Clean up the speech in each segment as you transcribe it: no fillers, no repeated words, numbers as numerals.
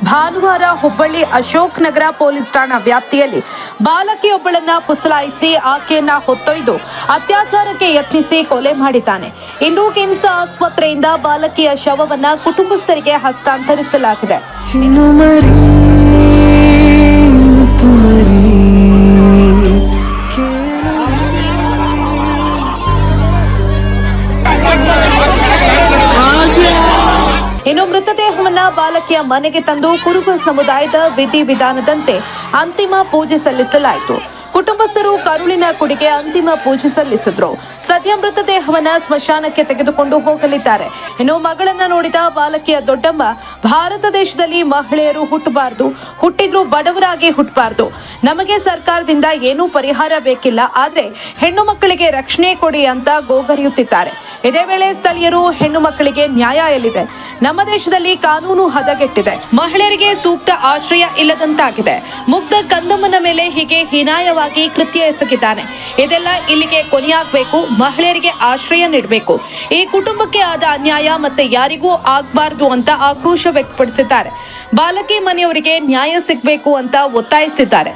ಭಾನುವಾರ ಹುಬ್ಬಳ್ಳಿ ಅಶೋಕ್ ನಗರ ಪೊಲೀಸ್ ಠಾಣಾ ವ್ಯಾಪ್ತಿಯಲ್ಲಿ ಬಾಲಕಿಯೊಬ್ಬಳನ್ನ ಪುಸಲಾಯಿಸಿ ಆಕೆಯನ್ನ ಹೊತ್ತೊಯ್ದು ಅತ್ಯಾಚಾರಕ್ಕೆ ಯತ್ನಿಸಿ ಕೊಲೆ ಮಾಡಿದ್ದಾನೆ. ಇಂದು ಕಿಮ್ಸ್ ಆಸ್ಪತ್ರೆಯಿಂದ ಬಾಲಕಿಯ ಶವವನ್ನ ಕುಟುಂಬಸ್ಥರಿಗೆ ಹಸ್ತಾಂತರಿಸಲಾಗಿದೆ. ಇನ್ನು ಮೃತದೇಹವನ್ನ ಬಾಲಕಿಯ ಮನೆಗೆ ತಂದು ಕುರುಬ ಸಮುದಾಯದ ವಿಧಿವಿಧಾನದಂತೆ ಅಂತಿಮ ಪೂಜೆ ಸಲ್ಲಿಸಲಾಯಿತು. ಕುಟುಂಬಸ್ಥರು ಕರುಳಿನ ಕುಡಿಗೆ ಅಂತಿಮ ಪೂಜೆ ಸಲ್ಲಿಸಿದ್ರು. ಸದ್ಯ ಮೃತದೇಹವನ್ನ ಸ್ಮಶಾನಕ್ಕೆ ತೆಗೆದುಕೊಂಡು ಹೋಗಲಿದ್ದಾರೆ. ಇನ್ನು ಮಗಳನ್ನ ನೋಡಿದ ಬಾಲಕಿಯ ದೊಡ್ಡಮ್ಮ, ಭಾರತ ದೇಶದಲ್ಲಿ ಮಹಿಳೆಯರು ಹುಟ್ಟಬಾರದು, ಹುಟ್ಟಿದ್ರು ಬಡವರಾಗಿ ಹುಟ್ಟಬಾರದು. ನಮಗೆ ಸರ್ಕಾರದಿಂದ ಏನೂ ಪರಿಹಾರ ಬೇಕಿಲ್ಲ, ಆದ್ರೆ ಹೆಣ್ಣು ಮಕ್ಕಳಿಗೆ ರಕ್ಷಣೆ ಕೊಡಿ ಅಂತ ಗೋಗರಿಯುತ್ತಿದ್ದಾರೆ. ಇದೇ ವೇಳೆ ಸ್ಥಳೀಯರು ಹೆಣ್ಣು ಮಕ್ಕಳಿಗೆ ನ್ಯಾಯ ಎಲ್ಲಿದೆ? ನಮ್ಮ ದೇಶದಲ್ಲಿ ಕಾನೂನು ಹದಗೆಟ್ಟಿದೆ, ಮಹಿಳೆಯರಿಗೆ ಸೂಕ್ತ ಆಶ್ರಯ ಇಲ್ಲದಂತಾಗಿದೆ. ಮುಗ್ಧ ಕಂದಮ್ಮನ ಮೇಲೆ ಹೀಗೆ ಹೀನಾಯವಾಗಿ ಕೃತ್ಯ ಎಸಗಿದ್ದಾನೆ. ಇದೆಲ್ಲ ಇಲ್ಲಿಗೆ ಕೊನೆಯಾಗಬೇಕು. ಮಹಿಳೆಯರಿಗೆ ಆಶ್ರಯ ನೀಡಬೇಕು. ಈ ಕುಟುಂಬಕ್ಕೆ ಆದ ಅನ್ಯಾಯ ಮತ್ತೆ ಯಾರಿಗೂ ಆಗಬಾರದು ಅಂತ ಆಕ್ರೋಶ ವ್ಯಕ್ತಪಡಿಸಿದ್ದಾರೆ. ಬಾಲಕಿ ಮನೆಯವರಿಗೆ ನ್ಯಾಯ ಸಿಗಬೇಕು ಅಂತ ಒತ್ತಾಯಿಸಿದ್ದಾರೆ.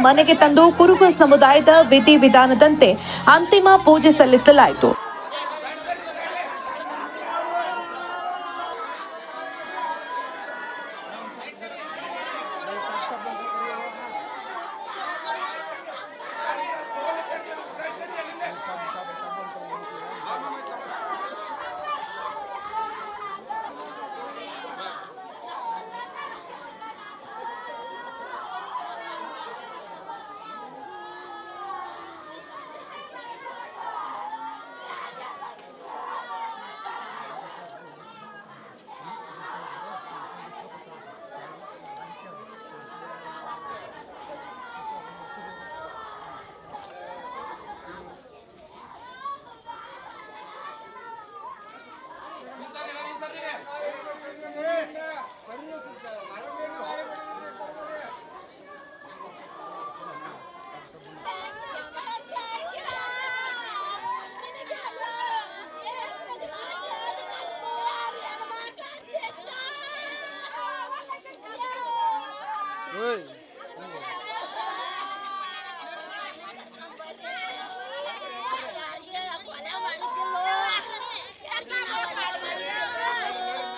ಮನೆಗೆ ತಂದು ಕುರುಬ ಸಮುದಾಯದ ವಿಧಿವಿಧಾನದಂತೆ ಅಂತಿಮ ಪೂಜೆ ಸಲ್ಲಿಸಲಾಯಿತು.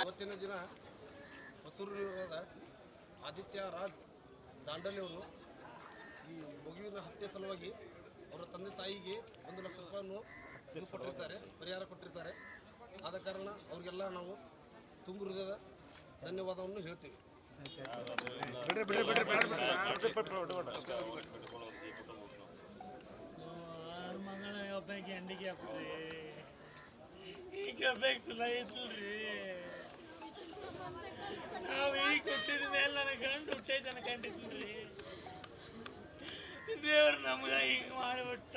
ಇವತ್ತಿನ ದಿನ ಹೊಸೂರಿನ ಆದಿತ್ಯ ರಾಜ್ ದಾಂಡಲಿ ಅವರು ಈ ಮಗುವಿನ ಹತ್ಯೆ ಸಲುವಾಗಿ ಅವರ ತಂದೆ ತಾಯಿಗೆ 1 ಲಕ್ಷ ರೂಪಾಯಿಯನ್ನು ಕೊಟ್ಟಿರ್ತಾರೆ, ಪರಿಹಾರ ಕೊಟ್ಟಿರ್ತಾರೆ. ಆದ ಕಾರಣ ಅವರಿಗೆಲ್ಲ ನಾವು ತುಂಬ ಹೃದಯದ ಧನ್ಯವಾದವನ್ನು ಹೇಳ್ತೀವಿ. ಮಗನ ಒಬ್ಬಗೆ ಅಂಡಿಗೆ ಹಾಕ್ರಿ, ಈಗ ಬೇಕು ಸುಲಾಯಿದ್ರಿ. ನಾವು ಈಗ ಕೊಟ್ಟಿದ ಮೇಲೆ ನನಗೆ ಗಂಡು ಹುಟ್ಟೈತೆ ಅನ್ಕೊಂಡಿದ್ರಿ. ದೇವ್ರು ನಮ್ಗೆ ಈಗ ಮಾಡಿಬಿಟ್ಟ.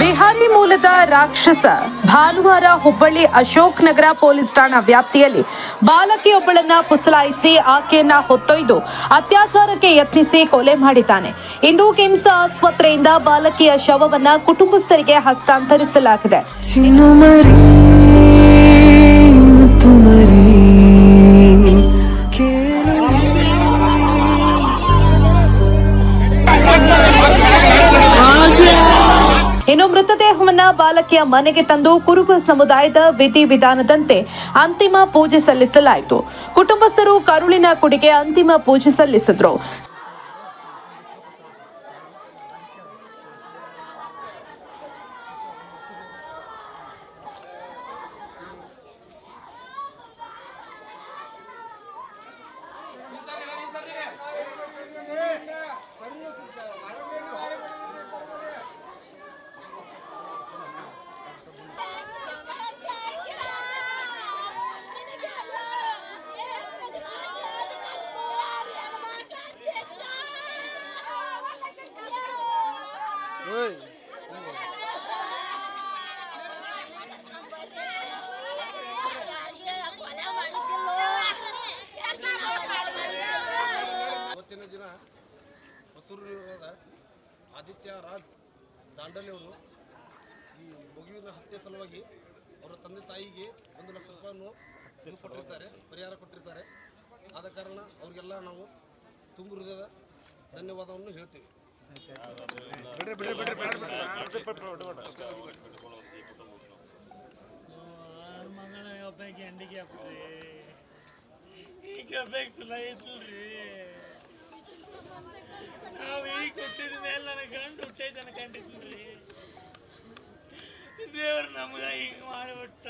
ಬಿಹಾರಿ ಮೂಲದ ರಾಕ್ಷಸ ಭಾನುವಾರ ಹುಬ್ಬಳ್ಳಿ ಅಶೋಕ್ ನಗರ ಪೊಲೀಸ್ ಠಾಣಾ ವ್ಯಾಪ್ತಿಯಲ್ಲಿ ಬಾಲಕಿಯೊಬ್ಬಳನ್ನ ಪುಸಲಾಯಿಸಿ ಆಕೆಯನ್ನ ಹೊತ್ತೊಯ್ದು ಅತ್ಯಾಚಾರಕ್ಕೆ ಯತ್ನಿಸಿ ಕೊಲೆ ಮಾಡಿದ್ದಾನೆ. ಇಂದು ಕಿಮ್ಸ್ ಆಸ್ಪತ್ರೆಯಿಂದ ಬಾಲಕಿಯ ಶವವನ್ನ ಕುಟುಂಬಸ್ಥರಿಗೆ ಹಸ್ತಾಂತರಿಸಲಾಗಿದೆ. ಇನ್ನು ಮೃತದೇಹವನ್ನ ಬಾಲಕಿಯ ಮನೆಗೆ ತಂದು ಕುರುಬ ಸಮುದಾಯದ ವಿಧಿವಿಧಾನದಂತೆ ಅಂತಿಮ ಪೂಜೆ ಸಲ್ಲಿಸಲಾಯಿತು. ಕುಟುಂಬಸ್ಥರು ಕರುಳಿನ ಕುಡಿಗೆ ಅಂತಿಮ ಪೂಜೆ ಸಲ್ಲಿಸಿದ್ರು. ಇವತ್ತಿನ ದಿನ ಹೊಸೂರಿನ ಆದಿತ್ಯ ರಾಜ್ ದಾಂಡಲಿ ಅವರು ಈ ಮಗುವಿನ ಹತ್ಯೆ ಸಲುವಾಗಿ ಅವರ ತಂದೆ ತಾಯಿಗೆ 1 ಲಕ್ಷ ರೂಪಾಯಿಯನ್ನು ಕೊಟ್ಟಿರ್ತಾರೆ, ಪರಿಹಾರ ಕೊಟ್ಟಿರ್ತಾರೆ. ಆದ ಕಾರಣ ಅವರಿಗೆಲ್ಲ ನಾವು ತುಂಬ ಹೃದಯದ ಧನ್ಯವಾದವನ್ನು ಹೇಳ್ತೀವಿ. ಮಗನ ಒಬ್ಬಾಕಿ ಅಂಡಿಗೆ ಹಾಕ್ರಿ ಈಗ ಬೇಕು ಸುಲಾಯಿತ್ರಿ. ನಾವು ಈಗ ಕೊಟ್ಟಿದ ಮೇಲೆ ನನಗೆ ಗಂಡು ಹುಟ್ಟೈತನ ಕಂಡಿದ್ರಿ. ದೇವ್ರು ನಮ್ಗ ಈಗ ಮಾಡಿಬಿಟ್ಟ.